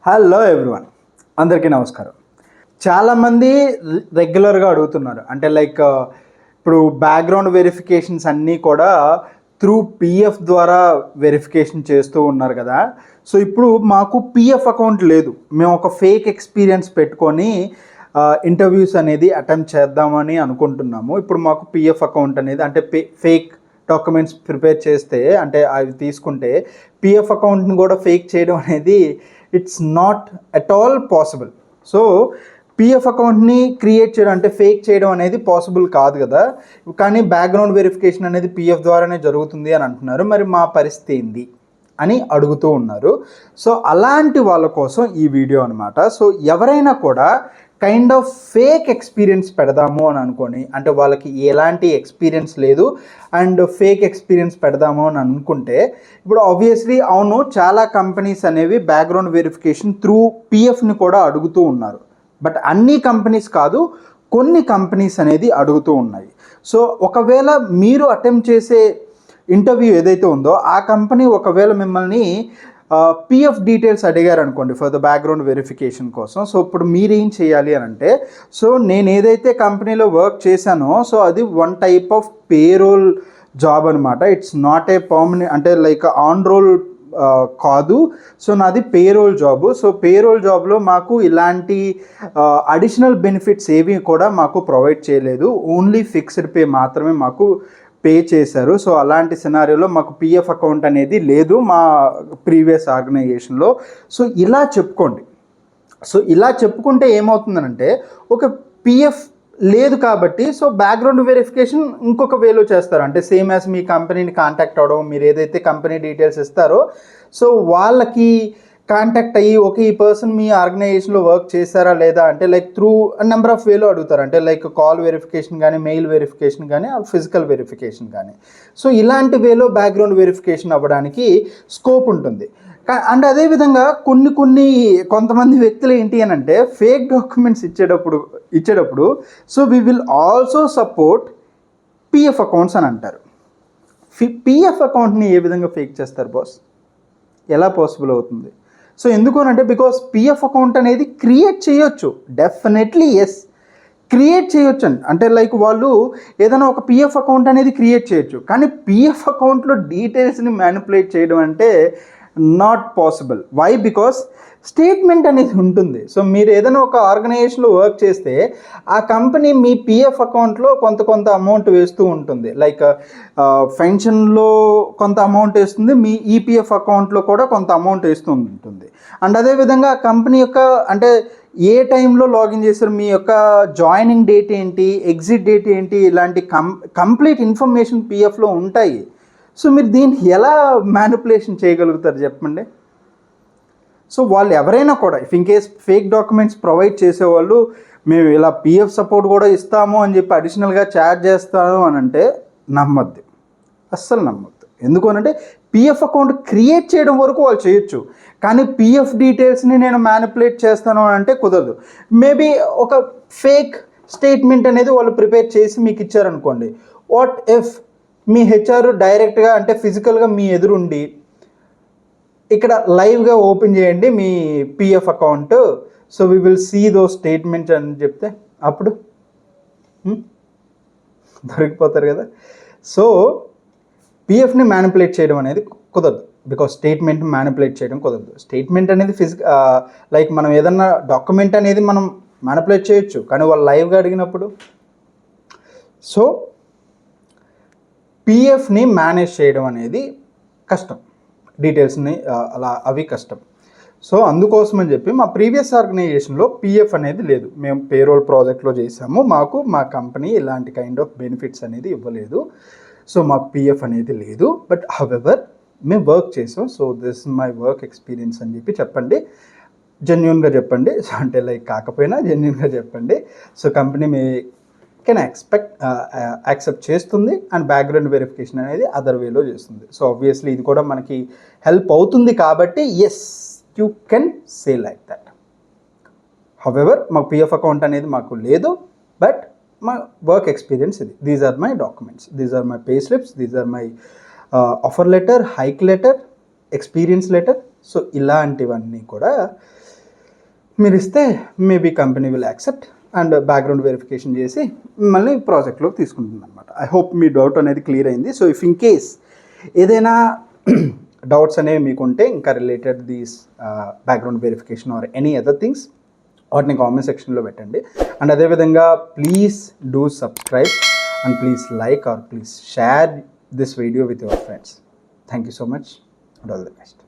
Hello everyone, అందరికీ నమస్కారం. చాలామంది రెగ్యులర్గా అడుగుతున్నారు, అంటే లైక్ ఇప్పుడు బ్యాక్గ్రౌండ్ వెరిఫికేషన్స్ అన్నీ కూడా త్రూ పిఎఫ్ ద్వారా వెరిఫికేషన్ చేస్తూ ఉన్నారు కదా. సో ఇప్పుడు మాకు పిఎఫ్ అకౌంట్ లేదు, మేము ఒక ఫేక్ ఎక్స్పీరియన్స్ పెట్టుకొని ఇంటర్వ్యూస్ అనేది అటెంప్ట్ చేద్దామని అనుకుంటున్నాము. ఇప్పుడు మాకు పిఎఫ్ అకౌంట్ అనేది అంటే ఫేక్ డాక్యుమెంట్స్ ప్రిపేర్ చేస్తే, అంటే అవి తీసుకుంటే పిఎఫ్ అకౌంట్ని కూడా ఫేక్ చేయడం అనేది it's not at all possible. So PF అకౌంట్ని క్రియేట్ చేయడం అంటే ఫేక్ చేయడం అనేది పాసిబుల్ కాదు కదా. కానీ బ్యాక్గ్రౌండ్ వెరిఫికేషన్ అనేది పిఎఫ్ ద్వారానే జరుగుతుంది అని అంటున్నారు. మరి మా పరిస్థితి ఏంది అని అడుగుతూ ఉన్నారు. సో అలాంటి వాళ్ళ కోసం ఈ వీడియో అనమాట. సో ఎవరైనా కూడా కైండ్ ఆఫ్ ఫేక్ ఎక్స్పీరియన్స్ పెడదాము అని అనుకొని, అంటే వాళ్ళకి ఎలాంటి ఎక్స్పీరియన్స్ లేదు అండ్ ఫేక్ ఎక్స్పీరియన్స్ పెడదాము అని అనుకుంటే, ఇప్పుడు ఆబ్వియస్లీ అవును, చాలా కంపెనీస్ అనేవి బ్యాక్గ్రౌండ్ వెరిఫికేషన్ త్రూ పిఎఫ్ని కూడా అడుగుతూ ఉన్నారు. బట్ అన్ని కంపెనీస్ కాదు, కొన్ని కంపెనీస్ అనేది అడుగుతూ ఉన్నాయి. సో ఒకవేళ మీరు అటెంప్ట్ చేసే ఇంటర్వ్యూ ఏదైతే ఉందో ఆ కంపెనీ ఒకవేళ మిమ్మల్ని పిఎఫ్ డీటెయిల్స్ అడిగారు అనుకోండి ఫర్ ద బ్యాక్గ్రౌండ్ వెరిఫికేషన్ కోసం. సో ఇప్పుడు మీరేం చేయాలి అని అంటే, సో నేను ఏదైతే కంపెనీలో వర్క్ చేశానో సో అది one type of payroll job అనమాట. ఇట్స్ నాట్ ఏ పర్మనెంట్, అంటే లైక్ ఆన్ రోల్ కాదు. సో నాది పేరోల్ జాబు. సో పేరోల్ జాబ్లో మాకు ఇలాంటి అడిషనల్ బెనిఫిట్స్ ఏవి కూడా మాకు ప్రొవైడ్ చేయలేదు, ఓన్లీ ఫిక్స్డ్ పే మాత్రమే మాకు పే చేశారు. సో అలాంటి సినారియోలో మాకు పిఎఫ్ అకౌంట్ అనేది లేదు మా ప్రీవియస్ ఆర్గనైజేషన్లో. సో ఇలా చెప్పుకోండి. సో ఇలా చెప్పుకుంటే ఏమవుతుందనంటే, ఒక పిఎఫ్ లేదు కాబట్టి సో బ్యాక్గ్రౌండ్ వెరిఫికేషన్ ఇంకొక వేలో చేస్తారు. అంటే సేమ్ యాజ్ మీ కంపెనీని కాంటాక్ట్ అవ్వడం, మీరు ఏదైతే కంపెనీ డీటెయిల్స్ ఇస్తారో సో వాళ్ళకి కాంటాక్ట్ అయ్యి ఓకే ఈ పర్సన్ మీ ఆర్గనైజేషన్లో వర్క్ చేశారా లేదా అంటే లైక్ త్రూ నెంబర్ ఆఫ్ వేలో అడుగుతారు. అంటే లైక్ కాల్ వెరిఫికేషన్ కానీ, మెయిల్ వెరిఫికేషన్ కానీ, ఫిజికల్ వెరిఫికేషన్ కానీ. సో ఇలాంటి వేలో బ్యాక్గ్రౌండ్ వెరిఫికేషన్ అవ్వడానికి స్కోప్ ఉంటుంది. అండ్ అదేవిధంగా కొంతమంది వ్యక్తులు ఏంటి అని అంటే ఫేక్ డాక్యుమెంట్స్ ఇచ్చేటప్పుడు so we will also support PF accounts అని అంటారు. పిఎఫ్ అకౌంట్ని ఏ విధంగా ఫేక్ చేస్తారు బాస్? ఎలా పాసిబుల్ అవుతుంది? సో ఎందుకు అంటే బికాస్ పిఎఫ్ అకౌంట్ అనేది క్రియేట్ చేయొచ్చు, డెఫినెట్లీ ఎస్ క్రియేట్ చేయొచ్చు. అంటే లైక్ వాళ్ళు ఏదైనా ఒక పిఎఫ్ అకౌంట్ అనేది క్రియేట్ చేయొచ్చు, కానీ పిఎఫ్ అకౌంట్లో డీటెయిల్స్ని మ్యానిపులేట్ చేయడం అంటే not possible. Why? Because statement అనేది ఉంటుంది. సో మీరు ఏదైనా ఒక ఆర్గనైజేషన్లో వర్క్ చేస్తే ఆ కంపెనీ మీ పిఎఫ్ అకౌంట్లో కొంత అమౌంట్ వేస్తూ ఉంటుంది. లైక్ పెన్షన్లో కొంత అమౌంట్ వేస్తుంది, మీ ఈపీఎఫ్ అకౌంట్లో కూడా కొంత అమౌంట్ వేస్తూ ఉంటుంది. అండ్ అదేవిధంగా ఆ కంపెనీ యొక్క అంటే ఏ టైంలో లాగిన్ చేశారు, మీ యొక్క జాయినింగ్ డేట్ ఏంటి, ఎగ్జిట్ డేట్ ఏంటి, ఇలాంటి కంప్లీట్ ఇన్ఫర్మేషన్ పిఎఫ్లో ఉంటాయి. సో మీరు దీన్ని ఎలా మ్యానిపులేషన్ చేయగలుగుతారు చెప్పండి? సో వాళ్ళు ఎవరైనా కూడా if in case fake documents provide చేసేవాళ్ళు మేము ఇలా పిఎఫ్ సపోర్ట్ కూడా ఇస్తాము అని చెప్పి అడిషనల్గా ఛార్జ్ చేస్తాము అని అంటే నమ్మద్దు, అస్సలు నమ్మద్దు. ఎందుకు అనంటే పిఎఫ్ అకౌంట్ క్రియేట్ చేయడం వరకు వాళ్ళు చేయొచ్చు, కానీ పిఎఫ్ డీటెయిల్స్ని నేను మ్యానిపులేట్ చేస్తాను అని అంటే కుదరదు. మేబీ ఒక ఫేక్ స్టేట్మెంట్ అనేది వాళ్ళు ప్రిపేర్ చేసి మీకు ఇచ్చారనుకోండి. వాట్ ఇఫ్ మీ హెచ్ఆర్ డైరెక్ట్గా అంటే ఫిజికల్గా మీ ఎదురుండి ఇక్కడ లైవ్గా ఓపెన్ చేయండి మీ PF account, so we will see those statements అని చెప్తే అప్పుడు దొరికిపోతారు కదా. సో పిఎఫ్ని మ్యానిపులేట్ చేయడం అనేది కుదరదు, బికాస్ స్టేట్మెంట్ మ్యానిపులేట్ చేయడం కుదరదు. స్టేట్మెంట్ అనేది లైక్ మనం ఏదన్నా డాక్యుమెంట్ అనేది మనం మ్యానిపులేట్ చేయొచ్చు, కానీ వాళ్ళు లైవ్గా అడిగినప్పుడు సో పిఎఫ్ని మేనేజ్ చేయడం అనేది కష్టం, డీటెయిల్స్ని అవి కష్టం. సో అందుకోసం అని చెప్పి మా ప్రీవియస్ ఆర్గనైజేషన్లో పిఎఫ్ అనేది లేదు. మేము పేరోల్ ప్రాజెక్ట్లో చేసాము, మా కంపెనీ ఇలాంటి కైండ్ ఆఫ్ బెనిఫిట్స్ అనేది ఇవ్వలేదు. సో మాకు పిఎఫ్ అనేది లేదు. బట్ హవెవర్ మేము వర్క్ చేసాం. So this my work experience అని చెప్పి చెప్పండి, జెన్యూన్గా చెప్పండి. సో అంటే లైక్ కాకపోయినా జెన్యూన్గా చెప్పండి. So company me can accept చేస్తుంది అండ్ బ్యాక్గ్రౌండ్ వెరిఫికేషన్ అనేది అదర్ వేలో చేస్తుంది. సో ఆబ్వియస్లీ ఇది కూడా మనకి హెల్ప్ అవుతుంది కాబట్టి as you can say like that. However మాకు పిఎఫ్ అకౌంట్ అనేది మాకు లేదు, బట్ మా వర్క్ ఎక్స్పీరియన్స్ ఇది. These are my documents, these are my pay slips, these are my offer letter, hike letter, experience letter. So ఇలాంటివన్నీ కూడా మీరు ఇస్తే maybe company will accept and background verification చేసి మిమ్మల్ని ప్రాజెక్ట్లోకి తీసుకుంటుంది అనమాట. ఐ హోప్ మీ డౌట్ అనేది క్లియర్ అయింది. సో ఇఫ్ ఇన్ కేస్ ఏదైనా డౌట్స్ అనేవి మీకుంటే ఇంకా related these background verification or any other things వాటిని కామెంట్ సెక్షన్లో పెట్టండి. అండ్ అదేవిధంగా please do subscribe and please like or please share this video with your friends. Thank you so much and all the best.